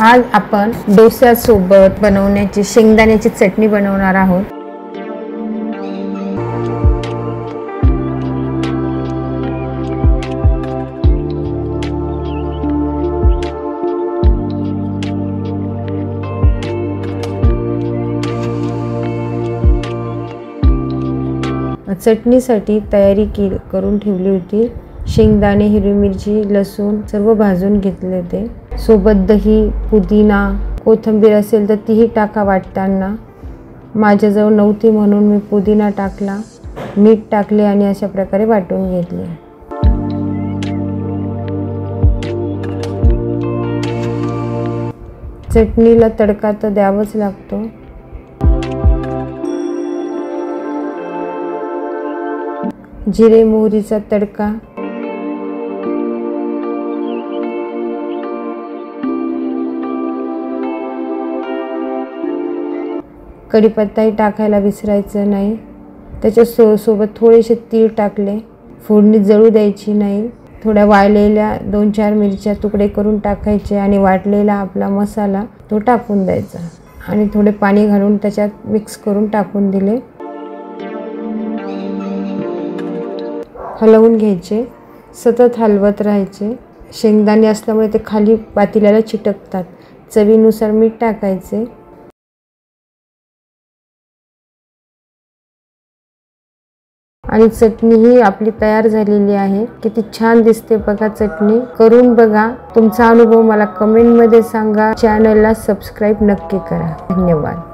आज आपण डोस्यासोबत बनवण्याची शेंगदाण्याची चटणी बनवणार आहोत। चटणीसाठी तयारी करून ठेवली होती। शेंगदाणे, हिरवी मिरची, लसूण सर्व भाजून घेतले होते। सोबत दही, पुदिना, कोथिंबीर असेल तर तीही टाका वाटताना। माझ्याजवळ नव्हती म्हणून मी पुदिना टाकला, मीठ टाकले आणि अशा प्रकारे वाटून घेतले। चटणीला तडका तर द्यावाच लागतो। जिरे मोहरीचा तडका, कढीपत्ताही टाकायला विसरायचं नाही। त्याच्या सोबत थोडेसे तीळ टाकले। फोडणी जळू द्यायची नाही। थोड्या वाळलेल्या 2-4 मिरच्या तुकडे करून टाकायचे आणि वाटलेला आपला मसाला तो टाकून द्यायचा आणि थोडे पाणी घालून त्याच्यात मिक्स करून टाकून दिले। हलवून घ्यायचे, सतत हलवत राहायचे। शेंगदाणे असल्यामुळे ते खाली पातेल्याला चिटकतात। चवीनुसार मीठ टाकायचे। आणि चटणी ही आपली तयार झालेली आहे। किती छान दिसते बघा चटणी। करून बघा। तुमचा अनुभव मला कमेंट मध्ये सांगा। चॅनलला सबस्क्राइब नक्की करा। धन्यवाद।